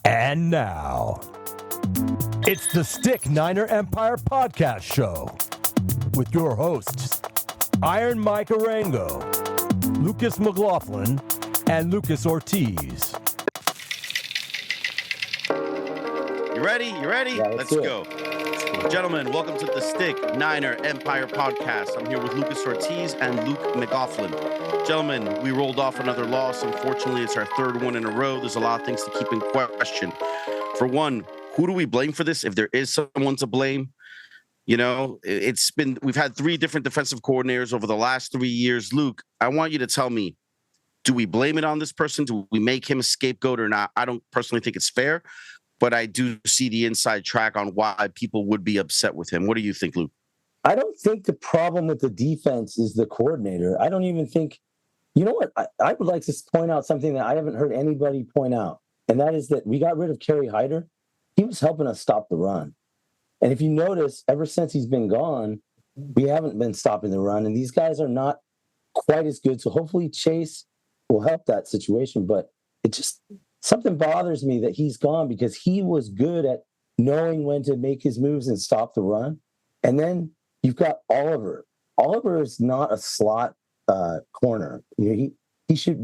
And now, it's the Stick Niner Empire Podcast Show with your hosts, Iron Mike Arango, Lucas McLaughlin, and Lucas Ortiz. You ready? Yeah, Let's go. Gentlemen, welcome to the Stick Niner Empire Podcast. I'm here with Lucas Ortiz and Luke McLaughlin. Gentlemen, we rolled off another loss. Unfortunately, it's our third one in a row. There's a lot of things to keep in question. For one, who do we blame for this? If there is someone to blame, you know, we've had three different defensive coordinators over the last 3 years. Luke, I want you to tell me, do we blame it on this person? Do we make him a scapegoat or not? I don't personally think it's fair, but I do see the inside track on why people would be upset with him. What do you think, Luke? I don't think the problem with the defense is the coordinator. I don't even think, you know what? I would like to point out something that I haven't heard anybody point out, and that is that we got rid of Hyder. He was helping us stop the run. And if you notice, ever since he's been gone, we haven't been stopping the run, and these guys are not quite as good. So hopefully Chase will help that situation. But it just, something bothers me that he's gone, because he was good at knowing when to make his moves and stop the run. And then you've got Oliver. Oliver is not a slot corner. You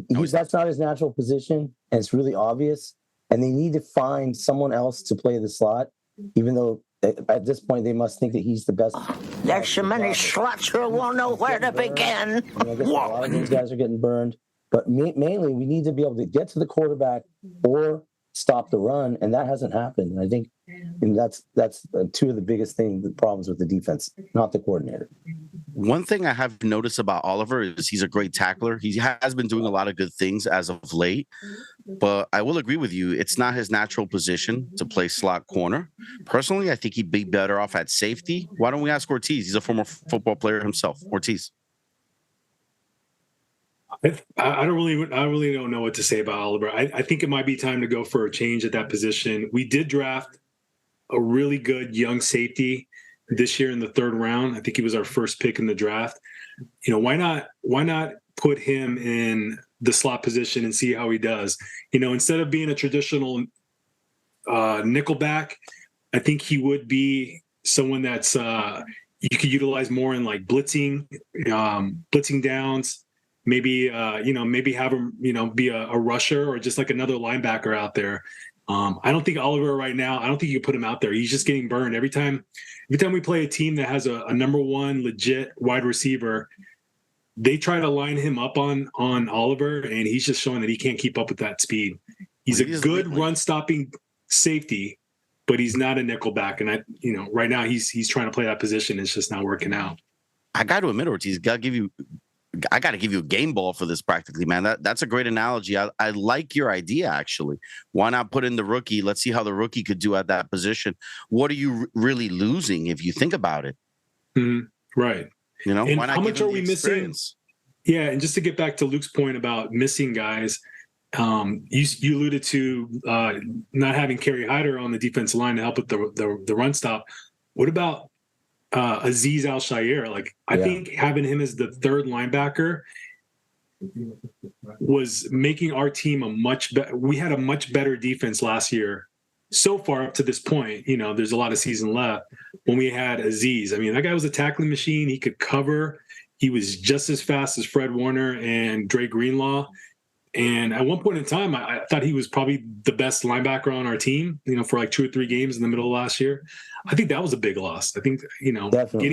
know, that's not his natural position, and it's really obvious. And they need to find someone else to play the slot, even though at this point they must think that he's the best. There's so many slots who won't know where to begin. I guess a lot of these guys are getting burned. But mainly, we need to be able to get to the quarterback or stop the run, and that hasn't happened. And I think that's two of the biggest the problems with the defense, not the coordinator. One thing I have noticed about Oliver is he's a great tackler. He has been doing a lot of good things as of late, but I will agree with you. It's not his natural position to play slot corner. Personally, I think he'd be better off at safety. Why don't we ask Ortiz? He's a former football player himself. Ortiz. I really don't know what to say about Oliver. I think it might be time to go for a change at that position. We did draft a really good young safety this year in the third round. I think he was our first pick in the draft. You know, why not put him in the slot position and see how he does? You know, instead of being a traditional nickelback, I think he would be someone that's you could utilize more in like blitzing downs. Maybe maybe have him, be a rusher or just like another linebacker out there. I don't think Oliver right now, I don't think you can put him out there. He's just getting burned every time we play a team that has a number one legit wide receiver. They try to line him up on Oliver, and he's just showing that he can't keep up with that speed. He's a good run stopping safety, but he's not a nickelback. And right now he's trying to play that position. It's just not working out. I got to admit, Ortiz, I got to give you a game ball for this practically, man. That's a great analogy. I like your idea, actually. Why not put in the rookie? Let's see how the rookie could do at that position. What are you really losing if you think about it? Mm-hmm. Right. You know, and why not how much are we missing? Yeah, and just to get back to Luke's point about missing guys, you alluded to not having Hyder on the defensive line to help with the run stop. What about Azeez Al-Shaair? I think having him as the third linebacker was making our team we had a much better defense last year so far up to this point. You know, there's a lot of season left when we had Azeez. I mean, that guy was a tackling machine. He could cover. He was just as fast as Fred Warner and Dre Greenlaw. And at one point in time, I thought he was probably the best linebacker on our team, for like 2 or 3 games in the middle of last year. I think that was a big loss. I think, Definitely.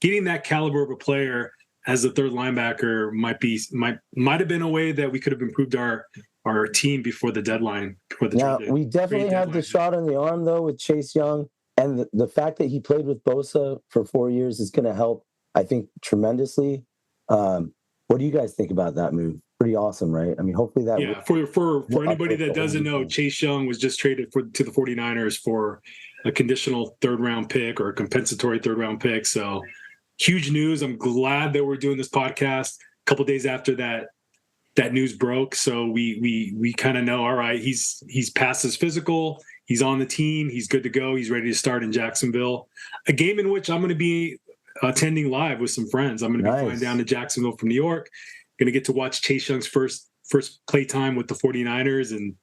getting that caliber of a player as the third linebacker might have been a way that we could have improved our team before the deadline. We definitely had the shot on the arm, though, with Chase Young. And the fact that he played with Bosa for 4 years is going to help, I think, tremendously. What do you guys think about that move? Pretty awesome, right? I mean, hopefully that. Yeah, for anybody that doesn't know, Chase Young was just traded to the 49ers for a conditional third-round pick or a compensatory third-round pick. So huge news. I'm glad that we're doing this podcast a couple of days after that news broke. So we kind of know, all right, he's past his physical. He's on the team. He's good to go. He's ready to start in Jacksonville, a game in which I'm going to be attending live with some friends. I'm going to be flying down to Jacksonville from New York. Going to get to watch Chase Young's first play time with the 49ers, and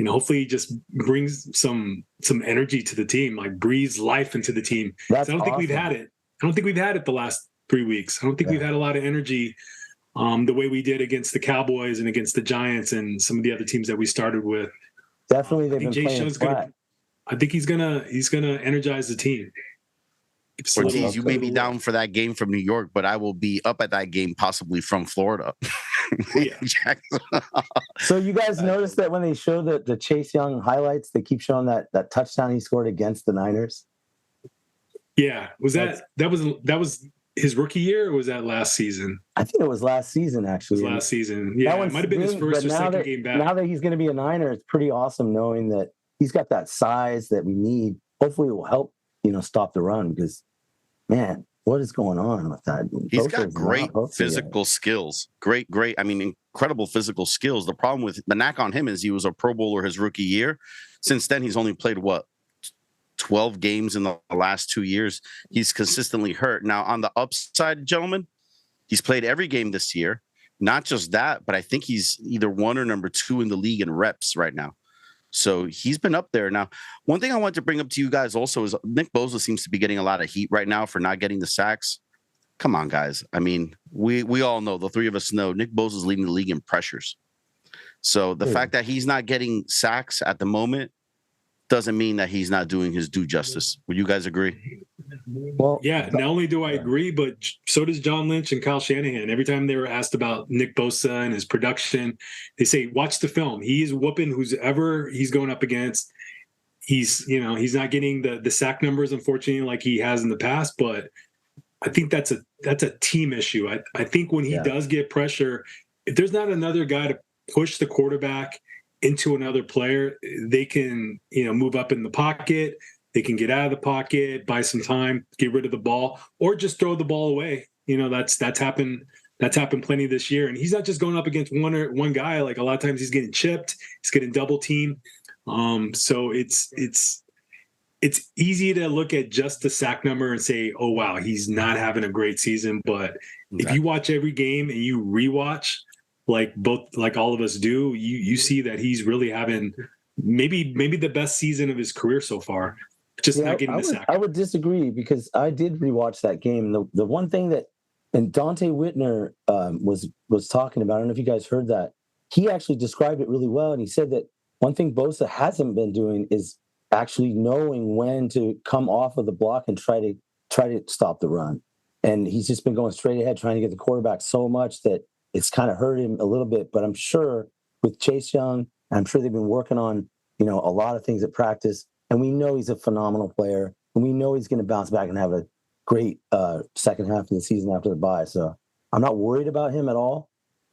hopefully he just brings some energy to the team, like breathes life into the team. That's I don't think we've awesome. had it. I don't think we've had it the last 3 weeks. I don't think we've had a lot of energy the way we did against the Cowboys and against the Giants and some of the other teams that we started with. Definitely, they've been playing flat. I think he's gonna energize the team. Ortiz, you may be down for that game from New York, but I will be up at that game, possibly from Florida. Yeah. So you guys noticed that when they show the Chase Young highlights, they keep showing that touchdown he scored against the Niners? Yeah. That was his rookie year, or was that last season? I think it was last season, actually. It was last season. Yeah, it might have been his first or second game back. Now that he's going to be a Niner, it's pretty awesome knowing that he's got that size that we need. Hopefully it will help, stop the run, because, man, what is going on with that? He's got great physical skills. Great. I mean, incredible physical skills. The problem with the knack on him is he was a Pro Bowler his rookie year. Since then, he's only played, 12 games in the last 2 years. He's consistently hurt. Now, on the upside, gentlemen, he's played every game this year. Not just that, but I think he's either 1 or number 2 in the league in reps right now. So he's been up there. Now, one thing I want to bring up to you guys also is Nick Bosa seems to be getting a lot of heat right now for not getting the sacks. Come on, guys. I mean, we all know, the three of us know, Nick Bosa is leading the league in pressures. So the fact that he's not getting sacks at the moment doesn't mean that he's not doing his due justice. Would you guys agree? Well, yeah, not only do I agree, but so does John Lynch and Kyle Shanahan. Every time they were asked about Nick Bosa and his production, they say, watch the film. He is whooping whoever he's going up against. He's not getting the sack numbers, unfortunately, like he has in the past, but I think that's a team issue. I think when he does get pressure, if there's not another guy to push the quarterback into another player, they can, move up in the pocket. They can get out of the pocket, buy some time, get rid of the ball, or just throw the ball away. That's happened. That's happened plenty this year. And he's not just going up against one guy. Like, a lot of times he's getting chipped, he's getting double teamed. So it's easy to look at just the sack number and say, oh wow, he's not having a great season. But if you watch every game and you rewatch, like all of us do, you see that he's really having maybe the best season of his career so far. Just not getting the sack. I would disagree, because I did rewatch that game. The one thing that, and Dante Whitner was talking about, I don't know if you guys heard that, he actually described it really well, and he said that one thing Bosa hasn't been doing is actually knowing when to come off of the block and try to stop the run. And he's just been going straight ahead, trying to get the quarterback so much that it's kind of hurt him a little bit. But I'm sure with Chase Young, I'm sure they've been working on, a lot of things at practice. And we know he's a phenomenal player. And we know he's going to bounce back and have a great second half of the season after the bye. So I'm not worried about him at all.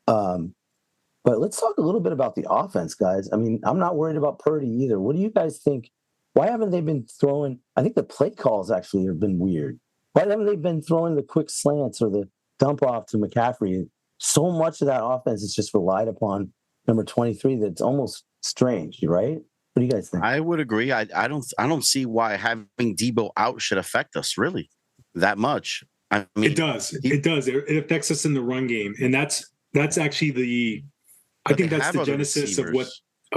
But let's talk a little bit about the offense, guys. I mean, I'm not worried about Purdy either. What do you guys think? Why haven't they been throwing? I think the play calls actually have been weird. Why haven't they been throwing the quick slants or the dump off to McCaffrey? So much of that offense is just relied upon number 23 that's almost strange, right? What do you guys think? I would agree. I don't see why having Debo out should affect us really that much. I mean, it does. It affects us in the run game, and that's actually I think that's the genesis of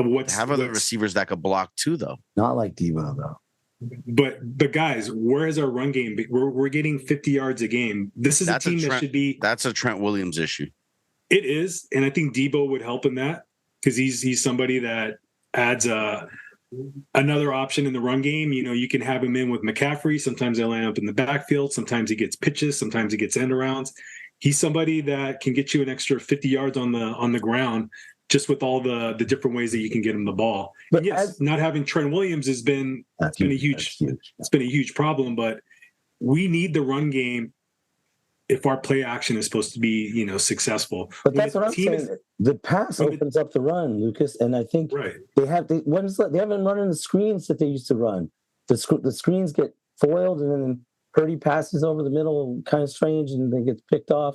what's other receivers that could block too, though. Not like Debo, though. But guys, where is our run game? We're getting 50 yards a game. This is a team that should be. That's a Trent Williams issue. It is, and I think Debo would help in that, because he's somebody that adds another option in the run game. You can have him in with McCaffrey. Sometimes they line up in the backfield. Sometimes he gets pitches. Sometimes he gets end arounds. He's somebody that can get you an extra 50 yards on the ground, just with all the different ways that you can get him the ball. But and yes, not having Trent Williams has been a huge problem. But we need the run game if our play action is supposed to be, successful. But that's what I'm saying. The pass opens up the run, Lucas, and I think they haven't been running the screens that they used to run. The screens get foiled, and then Purdy passes over the middle, kind of strange, and then gets picked off.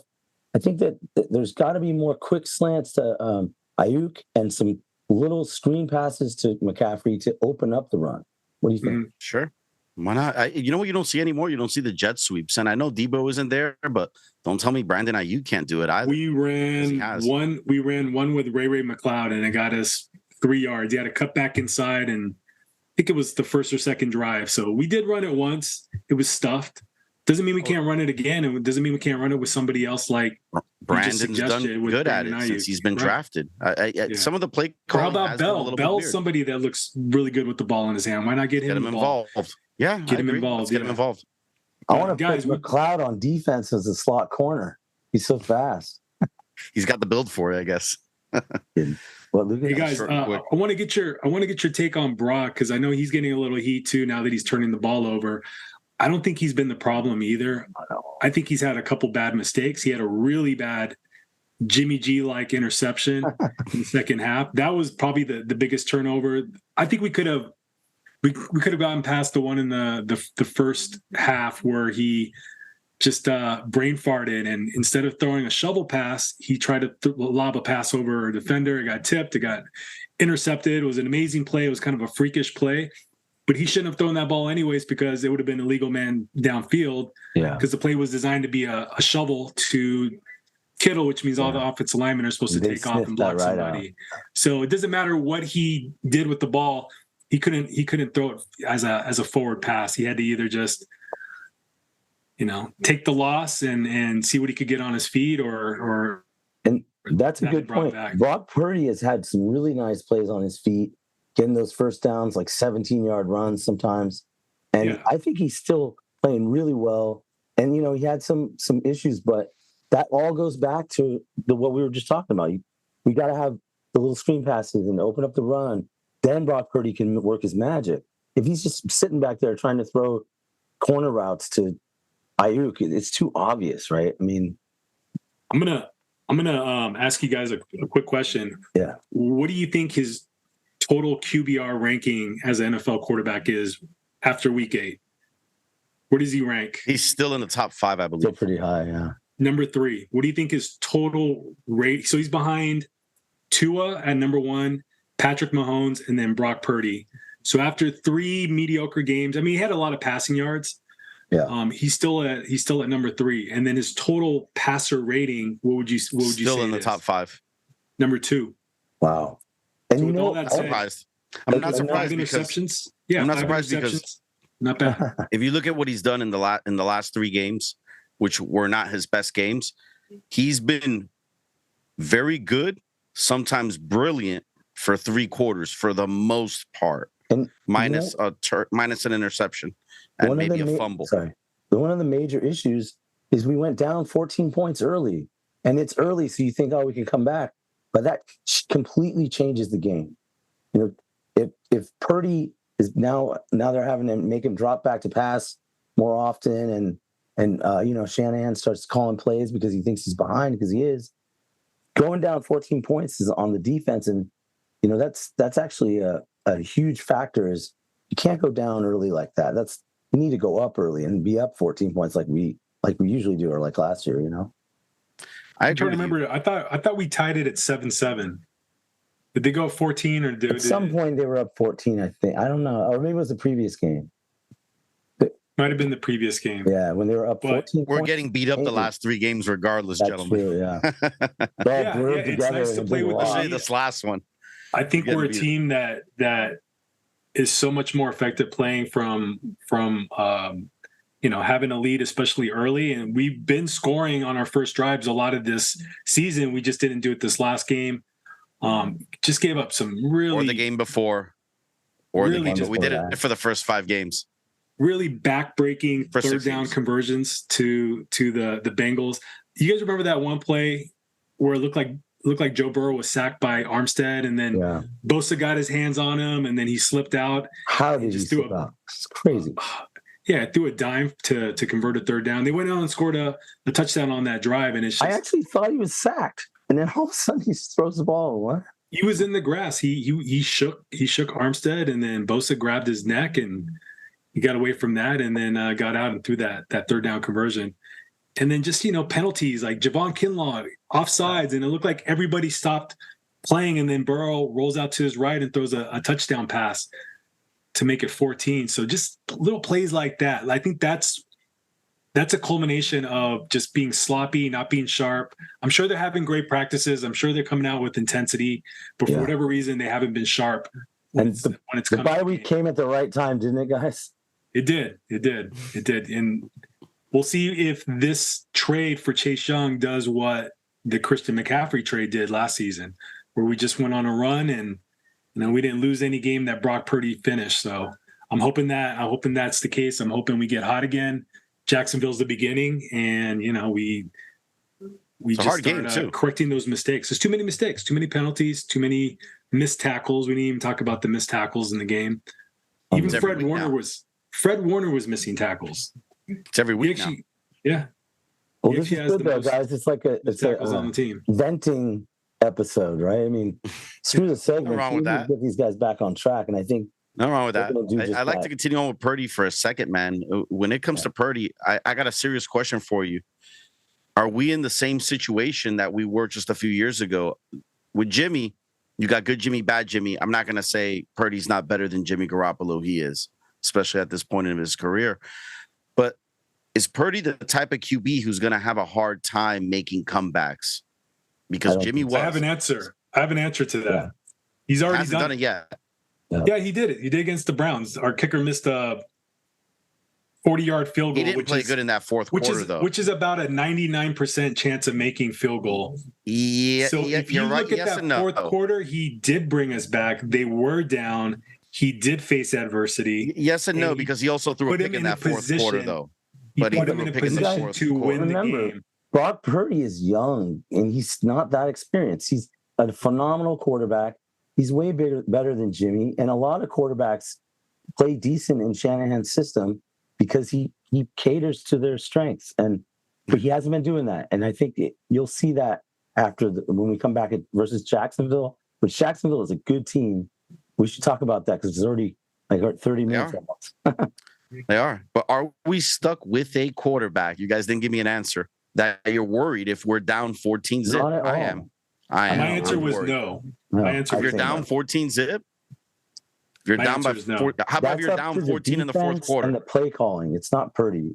I think that there's got to be more quick slants to Ayuk and some little screen passes to McCaffrey to open up the run. What do you think? Sure. Why not? You know what you don't see anymore? You don't see the jet sweeps. And I know Debo isn't there, but don't tell me Brandon Ayuk can't do it either. We ran one with Ray McLeod, and it got us 3 yards. He had a cut back inside, and I think it was the first or second drive. So we did run it once. It was stuffed. Doesn't mean we can't run it again, and it doesn't mean we can't run it with somebody else like Brandon's done good at it since he's been drafted. Some of the play calling. How about Bell? Bell's somebody that looks really good with the ball in his hand. Why not get him involved? Yeah, get him involved. Get him involved. I want to put McLeod on defense as a slot corner. He's so fast. He's got the build for it, I guess. Hey guys, I want to get your take on Brock, because I know he's getting a little heat too now that he's turning the ball over. I don't think he's been the problem either. I think he's had a couple bad mistakes. He had a really bad Jimmy G-like interception in the second half. That was probably the biggest turnover. I think we could have gotten past the one in the first half where he just brain farted, and instead of throwing a shovel pass, he tried to lob a pass over a defender. It got tipped. It got intercepted. It was an amazing play. It was kind of a freakish play. But he shouldn't have thrown that ball anyways, because it would have been a legal man downfield. Yeah. Because the play was designed to be a shovel to Kittle, which means all the offensive linemen are supposed to take off and block somebody. So it doesn't matter what he did with the ball. He couldn't throw it as a forward pass. He had to either just, take the loss and see what he could get on his feet, or and that's a good point. Brock Purdy has had some really nice plays on his feet, getting those first downs, like 17-yard runs sometimes. And I think he's still playing really well. And, he had some issues, but that all goes back to what we were just talking about. We got to have the little screen passes and open up the run. Then Brock Purdy can work his magic. If he's just sitting back there trying to throw corner routes to Ayuk, it's too obvious, right? I mean, I'm gonna ask you guys a quick question. Yeah. What do you think his total QBR ranking as an NFL quarterback is after week 8? Where does he rank? He's still in the top 5, I believe. Still pretty high, yeah. Number 3. What do you think his total rate? So he's behind Tua at number 1, Patrick Mahomes, and then Brock Purdy. So after 3 mediocre games, I mean, he had a lot of passing yards. Yeah. He's still at number 3. And then his total passer rating, what would you say? Still in the top 5. Number 2. Wow. And so I'm surprised. I'm not surprised interceptions. I'm not surprised because not bad. If you look at what he's done in the last 3 games, which were not his best games, he's been very good, sometimes brilliant for 3 quarters for the most part, and minus an interception and maybe a fumble. One of the major issues is we went down 14 points early, and it's early, so you think, we can come back, but that completely changes the game. If Purdy is now they're having to make him drop back to pass more often, and Shanahan starts calling plays because he thinks he's behind, because he is. Going down 14 points is on the defense, and that's actually a huge factor. Is you can't go down early like that. You need to go up early and be up 14 points like we usually do, or like last year. I'm trying to remember. I thought we tied it at 7-7. Did they go up 14, or at some point they were up 14? I think, I don't know, or maybe it was the previous game. Might have been the previous game. Yeah, when they were up 14. We're getting beat up the last 3 games, regardless, That's gentlemen. True, yeah. It's nice to play with. Especially this last one. I think we're a team that is so much more effective playing from having a lead, especially early. And we've been scoring on our first drives a lot of this season. We just didn't do it this last game. Just gave up some really, or the game before, or really the game we did it for the first 5 games. Really back-breaking third down conversions to the Bengals. You guys remember that one play where it looked like Joe Burrow was sacked by Armstead, and then Bosa got his hands on him, and then he slipped out. How did he slip out? It's crazy. Threw a dime to convert a third down. They went out and scored a touchdown on that drive, and it's just, I actually thought he was sacked, and then all of a sudden he throws the ball. What? He was in the grass. He shook Armstead, and then Bosa grabbed his neck, and he got away from that, and then got out and threw that third down conversion. And then just, penalties like Javon Kinlaw, offsides, and it looked like everybody stopped playing, and then Burrow rolls out to his right and throws a touchdown pass to make it 14. So just little plays like that. I think that's that's a culmination of just being sloppy, not being sharp. I'm sure they're having great practices. I'm sure they're coming out with intensity, but for whatever reason, they haven't been sharp. When it's the bye week came at the right time, didn't it, guys? It did. And we'll see if this trade for Chase Young does what the Christian McCaffrey trade did last season, where we just went on a run and we didn't lose any game that Brock Purdy finished. So I'm hoping that's the case. I'm hoping we get hot again. Jacksonville's the beginning, and we just start correcting those mistakes. There's too many mistakes, too many penalties, too many missed tackles. We didn't even talk about the missed tackles in the game. Even Fred Warner was missing tackles. It's every week now. Yeah. Well, this is good though, guys. It's like a on the team. Venting episode, right? I mean, screw the segment. Nothing wrong with that. Get these guys back on track, and I think nothing wrong with that. I'd like to continue on with Purdy for a second, man. When it comes to Purdy, I got a serious question for you. Are we in the same situation that we were just a few years ago? With Jimmy, you got good Jimmy, bad Jimmy. I'm not going to say Purdy's not better than Jimmy Garoppolo. He is, especially at this point in his career. But is Purdy the type of QB who's going to have a hard time making comebacks? Because Jimmy was. I have an answer to that. Yeah. He's already done it yet. Yeah, he did it. He did against the Browns. Our kicker missed a 40-yard field goal. He didn't play good in that fourth quarter, though. Which is about a 99% chance of making field goal. Yeah, so if you look at that fourth quarter, he did bring us back. They were down. He did face adversity. Yes and no, because he also threw a pick in that fourth quarter, though. But he put him in a position to win the game. Brock Purdy is young, and he's not that experienced. He's a phenomenal quarterback. He's way better than Jimmy, and a lot of quarterbacks play decent in Shanahan's system because he caters to their strengths, but he hasn't been doing that. And I think you'll see that when we come back versus Jacksonville. Which Jacksonville is a good team. We should talk about that because it's already like 30 minutes almost. They are. But are we stuck with a quarterback? You guys didn't give me an answer. That you're worried if we're down 14 zip. I am. My answer was no. If you're down 14 zip, if you're down by how about if you're down 14 in the fourth quarter? And the play calling, it's not Purdy.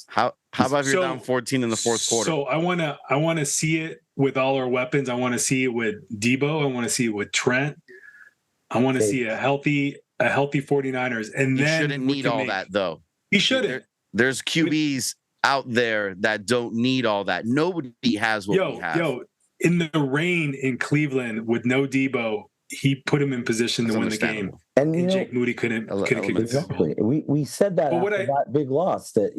How about if you're down 14 in the fourth quarter? So I want to see it with all our weapons. I want to see it with Debo. I want to see it with Trent. I want to see a healthy 49ers. And then shouldn't need all that though. He shouldn't. There's QBs out there that don't need all that. Nobody has what we have. In the rain in Cleveland with no Debo, he put him in position to win the game. And Jake Moody couldn't kick it. Exactly. We said that after that big loss that,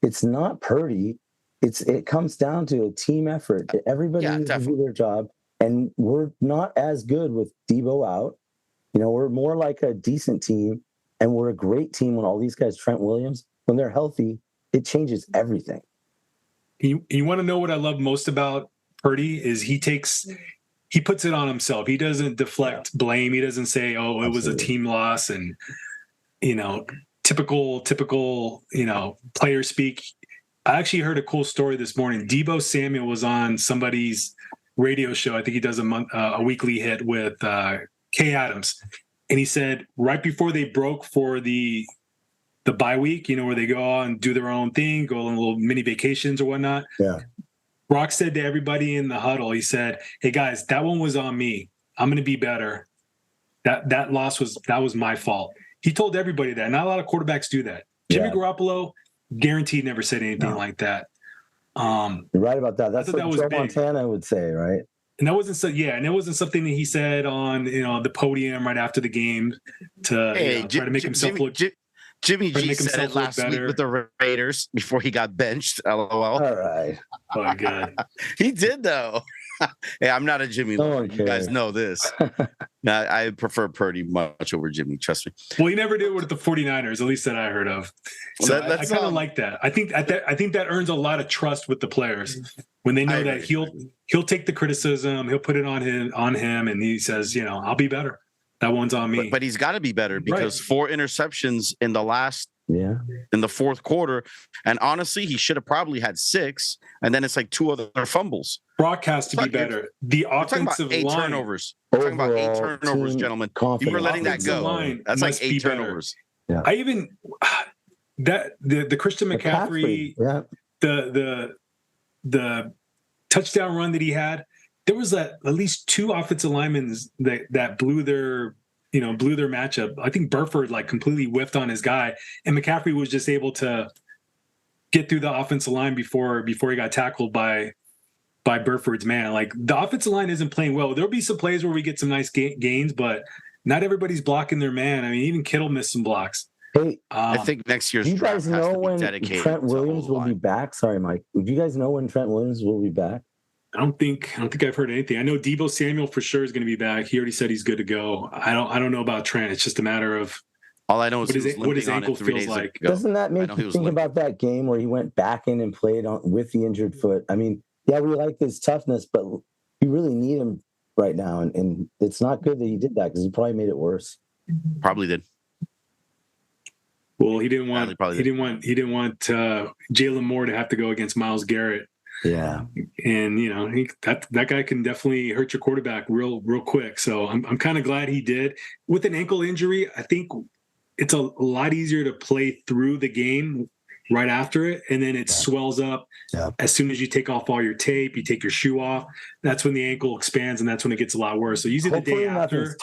it's not Purdy. It comes down to a team effort. Everybody needs to do their job. And we're not as good with Debo out. We're more like a decent team, and we're a great team when all these guys, Trent Williams, when they're healthy, it changes everything. You want to know what I love most about Purdy is he puts it on himself. He doesn't deflect blame. He doesn't say, "Oh, it was a team loss," and typical player speak. I actually heard a cool story this morning. Debo Samuel was on somebody's radio show. I think he does a weekly hit with Kay Adams, and he said right before they broke for the bye week, where they go on do their own thing, go on little mini vacations or whatnot. Yeah. Brock said to everybody in the huddle, he said, "Hey guys, that one was on me. I'm going to be better. That loss was my fault." He told everybody that. Not a lot of quarterbacks do that. Jimmy Garoppolo, guaranteed, never said anything like that. You're right about that. That's what Joe Montana would say, right? And that wasn't and it wasn't something that he said on the podium right after the game to try to make himself look. Jimmy G said it last week with the Raiders before he got benched. LOL. All right. Oh my God. He did though. Hey, I'm not a Jimmy lover. You guys know this. I prefer Purdy much over Jimmy. Trust me. Well, he never did with the 49ers, at least that I heard of. So I kind of like that. I think that earns a lot of trust with the players when they know that he'll take the criticism, he'll put it on him, and he says, I'll be better. That one's on me. But he's got to be better because 4 interceptions in the fourth quarter. And honestly, he should have probably had 6. And then it's like 2 other fumbles. Brock has to be better. The offensive line. Turnovers. We're talking about 8 turnovers, gentlemen. You were letting that go. That's like 8 turnovers. Yeah. that the Christian McCaffrey, yeah. the touchdown run that he had, there was at least two offensive linemen that blew their matchup. I think Burford like completely whiffed on his guy, and McCaffrey was just able to get through the offensive line before he got tackled by Burford's man. Like, the offensive line isn't playing well. There'll be some plays where we get some nice gains, but not everybody's blocking their man. I mean, even Kittle missed some blocks. Hey, I think next year's do you draft guys has know to be when dedicated Trent to Williams will be back? Sorry, Mike. Do you guys know when Trent Williams will be back? I don't think I've heard anything. I know Debo Samuel for sure is going to be back. He already said he's good to go. I don't know about Trent. It's just a matter of all I know is what his ankle feels like. Doesn't that make you think about that game where he went back in and played with the injured foot? I mean, yeah, we like his toughness, but we really need him right now, and it's not good that he did that because he probably made it worse. Probably did. Well, he didn't want Jalen Moore to have to go against Myles Garrett. Yeah, and that guy can definitely hurt your quarterback real quick. So I'm kind of glad he did. With an ankle injury, I think it's a lot easier to play through the game right after it, and then it swells up as soon as you take off all your tape, you take your shoe off. That's when the ankle expands, and that's when it gets a lot worse. So usually the day after,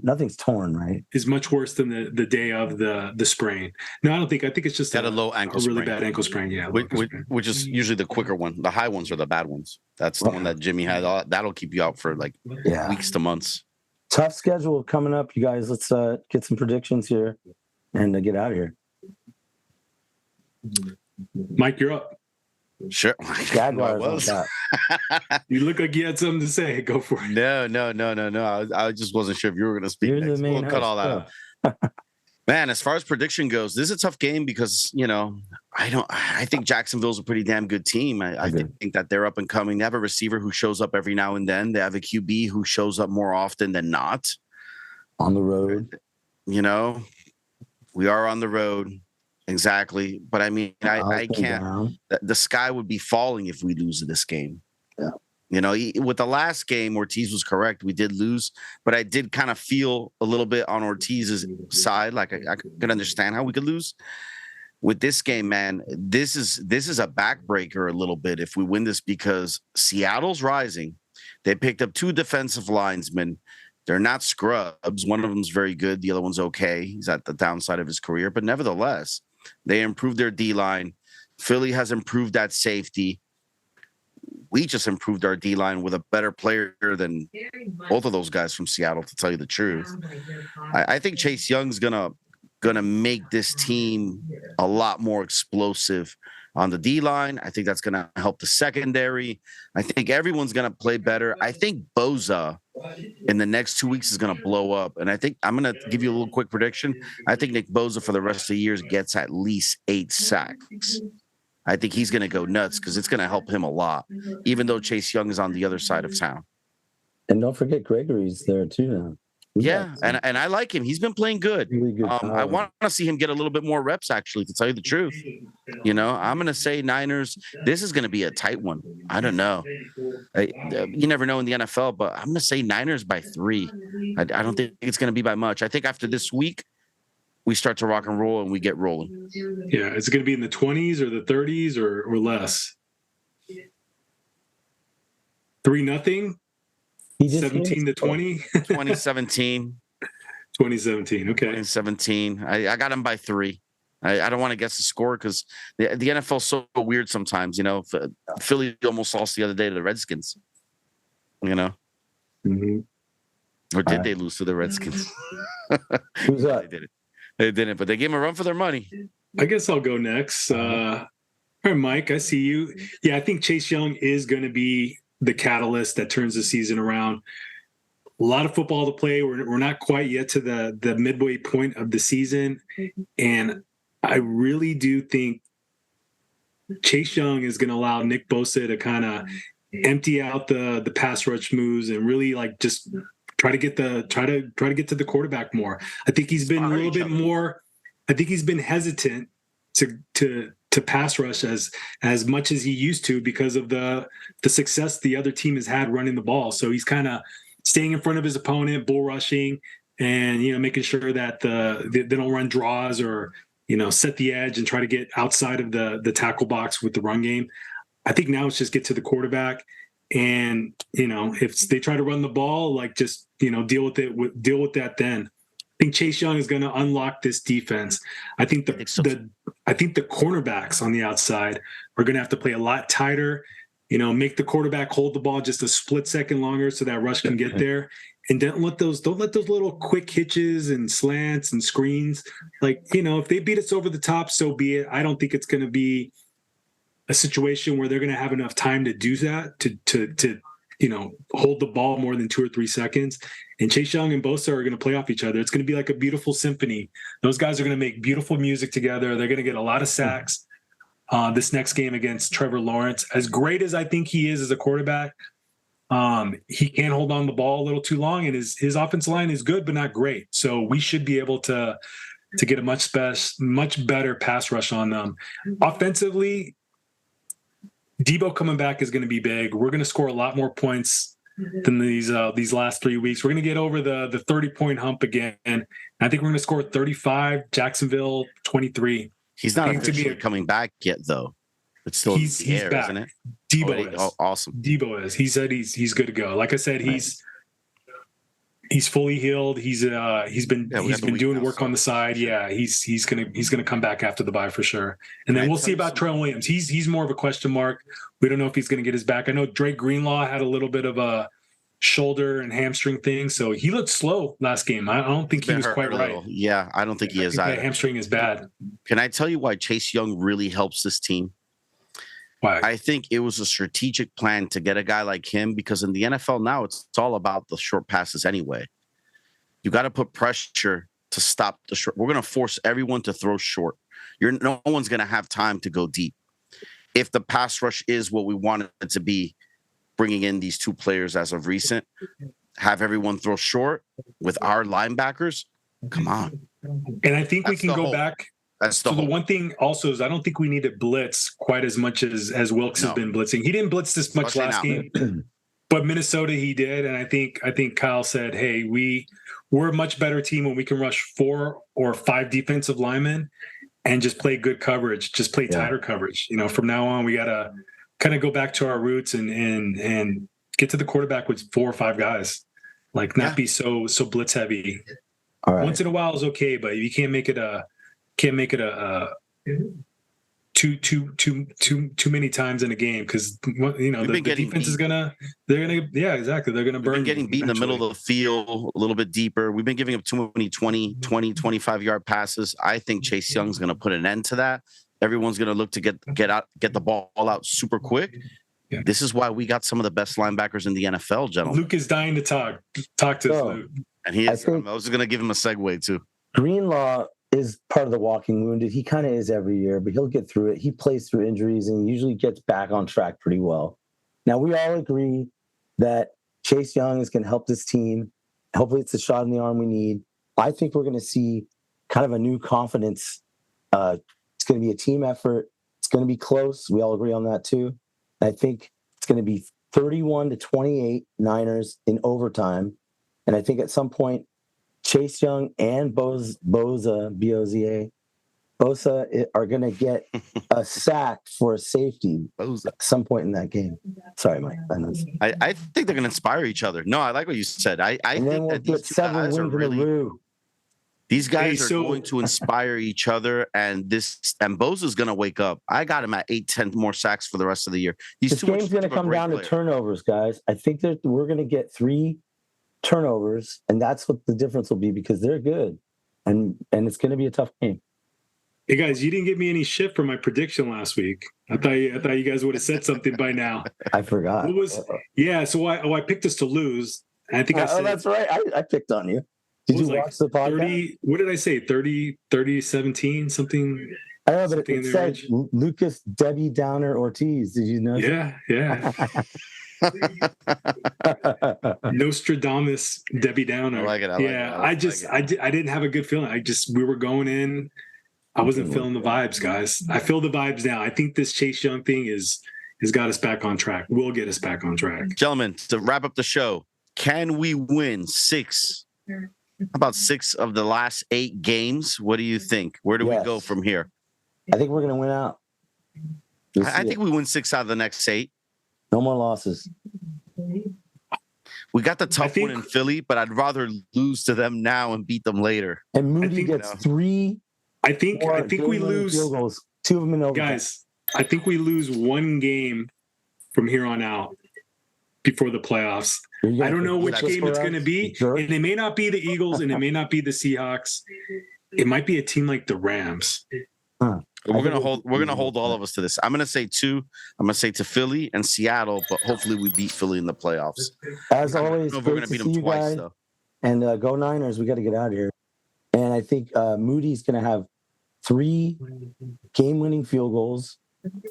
nothing's torn, right? Is much worse than the day of the sprain. No, I think it's just a low ankle, a really sprain. bad ankle sprain. Yeah, which is usually the quicker one. The high ones are the bad ones. That's the one that Jimmy had. That'll keep you out for like weeks to months. Tough schedule coming up, you guys. Let's get some predictions here and get out of here. Mike, you're up. Sure. Jaguars. You look like you had something to say. Go for it. No. I just wasn't sure if you were going to speak. You're the main cut all that out. Man, as far as prediction goes, this is a tough game because I think Jacksonville's a pretty damn good team. I think that they're up and coming. They have a receiver who shows up every now and then. They have a QB who shows up more often than not. On the road. We are on the road. Exactly. But I mean, I can't. The sky would be falling if we lose this game. Yeah. With the last game, Ortiz was correct. We did lose, but I did kind of feel a little bit on Ortiz's side. Like I could understand how we could lose. With this game, man, this is a backbreaker a little bit if we win this because Seattle's rising. They picked up 2 defensive linemen. They're not scrubs. One of them's very good. The other one's okay. He's at the downside of his career, but nevertheless, they improved their D-line. Philly has improved that safety. We just improved our D-line with a better player than both of those guys from Seattle, to tell you the truth. I think Chase Young's gonna make this team a lot more explosive on the D-line. I think that's gonna help the secondary. I think everyone's gonna play better. I think Bosa in the next 2 weeks is going to blow up. And I think I'm going to give you a little quick prediction. I think Nick Bosa for the rest of the year gets at least 8 sacks. I think he's going to go nuts because it's going to help him a lot, even though Chase Young is on the other side of town. And don't forget Gregory's there too now. Yeah, and I like him. He's been playing good. Really good. I want to see him get a little bit more reps, actually, to tell you the truth. I'm going to say Niners. This is going to be a tight one. I don't know. You never know in the NFL, but I'm going to say Niners by 3. I don't think it's going to be by much. I think after this week, we start to rock and roll and we get rolling. Yeah, is it going to be in the 20s or the 30s or less? 3-0? 17 to 20? 2017. 2017. Okay. 2017. I got him by 3. I don't want to guess the score because the NFL's so weird sometimes. Philly almost lost the other day to the Redskins. Mm-hmm. Or did they lose to the Redskins? Who's that? They didn't, but they gave them a run for their money. I guess I'll go next. All right, Mike, I see you. Yeah, I think Chase Young is going to be the catalyst that turns the season around. A lot of football to play. We're not quite yet to the midway point of the season. And I really do think Chase Young is going to allow Nick Bosa to kind of empty out the pass rush moves and really just try to get to the quarterback more. I think he's been a little bit more. I think he's been hesitant to pass rush as much as he used to because of the success the other team has had running the ball. So he's kind of staying in front of his opponent, bull rushing, and making sure that they don't run draws or set the edge and try to get outside of the tackle box with the run game. I think now it's just get to the quarterback, and if they try to run the ball, like just deal with that then. I think Chase Young is going to unlock this defense. I think the cornerbacks on the outside are going to have to play a lot tighter. Make the quarterback hold the ball just a split second longer so that rush can get there. And don't let those little quick hitches and slants and screens. If they beat us over the top, so be it. I don't think it's going to be a situation where they're going to have enough time to do that, to hold the ball more than 2 or 3 seconds. And Chase Young and Bosa are going to play off each other. It's going to be like a beautiful symphony. Those guys are going to make beautiful music together. They're going to get a lot of sacks this next game against Trevor Lawrence. As great as I think he is as a quarterback, he can't hold on the ball a little too long, and his offensive line is good but not great. So we should be able to get a much better pass rush on them. Offensively, Debo coming back is going to be big. We're going to score a lot more points than these last 3 weeks. We're going to get over the 30-point hump again. And I think we're going to score 35, Jacksonville 23. He's not officially coming back yet, though. It's still in the air, back. Isn't it? Debo is. Awesome. Debo is. He said he's good to go. Like I said, he's fully healed. He's been doing work on the side. Yeah, he's gonna come back after the bye for sure. And then we'll see about Trell Williams. He's more of a question mark. We don't know if he's gonna get his back. I know Drake Greenlaw had a little bit of a shoulder and hamstring thing, so he looked slow last game. I don't think he was quite right. Yeah, I don't think he is either. Hamstring is bad. Can I tell you why Chase Young really helps this team? Why? I think it was a strategic plan to get a guy like him, because in the NFL now it's all about the short passes anyway. You got to put pressure to stop the short. We're going to force everyone to throw short. No one's going to have time to go deep. If the pass rush is what we want it to be, bringing in these two players as of recent, have everyone throw short with our linebackers. Come on. And I think we can go back. That's the one thing also is I don't think we need to blitz quite as much as Wilkes has been blitzing. He didn't blitz this much last game, but Minnesota he did. And I think Kyle said, hey, we're a much better team when we can rush 4 or 5 defensive linemen and just play good coverage, just play tighter coverage. From now on, we got to kind of go back to our roots and get to the quarterback with 4 or 5 guys, not be so blitz heavy. All right. Once in a while is okay, but you can't make it a too many times in a game, because the defense is gonna they're gonna burn. We've been getting beat in the middle of the field a little bit deeper. We've been giving up too many 20 25-yard passes. I think Chase Young's gonna put an end to that. Everyone's gonna look to get the ball out super quick. Yeah. This is why we got some of the best linebackers in the NFL, gentlemen. Luke is dying to talk to us, Luke. And he is. I was gonna give him a segue too. Greenlaw is part of the walking wounded. He kind of is every year, but he'll get through it. He plays through injuries and usually gets back on track pretty well. Now, we all agree that Chase Young is going to help this team. Hopefully it's the shot in the arm we need. I think we're going to see kind of a new confidence. It's going to be a team effort. It's going to be close. We all agree on that too. I think it's going to be 31-28 Niners in overtime. And I think at some point, Chase Young and Bosa, B-O-Z-A, Bosa are going to get a sack for a safety at some point in that game. Sorry, Mike. I think they're going to inspire each other. No, I like what you said. I think that these guys are really... These guys are going to inspire each other, and Bosa's going to wake up. I got him at 8-10 more sacks for the rest of the year. This game's going to come down to turnovers, guys. I think that we're going to get 3 turnovers, and that's what the difference will be, because they're good, and it's going to be a tough game. Hey guys, you didn't give me any shit for my prediction last week. I thought you guys would have said something by now. I forgot. So I picked us to lose. And I think I said, that's right. I picked on you. Did you watch the podcast? 30, what did I say? 30-17 something. I don't know, but it said Lucas Debbie Downer Ortiz. Did you know? Yeah. Nostradamus Debbie Downer. I like it. I didn't have a good feeling. We were going in. I wasn't feeling the vibes, guys. I feel the vibes now. I think this Chase Young thing has got us back on track. Will get us back on track. Gentlemen, to wrap up the show, can we win 6 about 6 of the last 8 games. What do you think? Where do we go Yes. from here? I think we're going to win out. You'll I see think it. we win 6 out of the next 8. No more losses. We got the tough think- one in Philly, but I'd rather lose to them now and beat them later. And Moody think, gets you know, 3 I think more we game-winning lose, field goals, 2 of them in overtime. guys. I think we lose 1 game from here on out before the playoffs. I don't know which game it's going to be, and it may not be the Eagles, and it may not be the Seahawks. It might be a team like the Rams. We're gonna hold all of us to this. I'm gonna say 2. I'm gonna say to Philly and Seattle, but hopefully we beat Philly in the playoffs. As I don't always, know if we're great gonna to beat see them you twice guys. though. And go Niners. We got to get out of here. And I think Moody's going to have 3 game-winning field goals,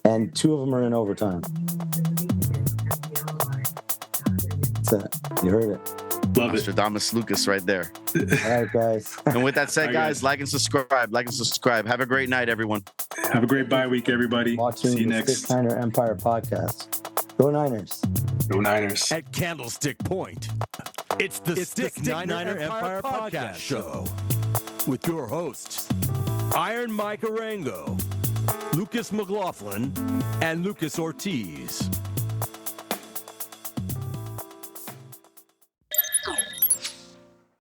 and 2 of them are in overtime. That's it. You heard it. Love it. Nostradamus Lucas right there. All right, guys. And with that said, All right, guys, guys. like and subscribe. Like and subscribe. Have a great night, everyone. Have a great bye week, everybody. Watching See you the next. Stick Niner Empire podcast. Go Niners. Go Niners. At Candlestick Point, it's the Stick Niner Empire Podcast Show with your hosts, Iron Mike Arango, Lucas McLaughlin, and Lucas Ortiz.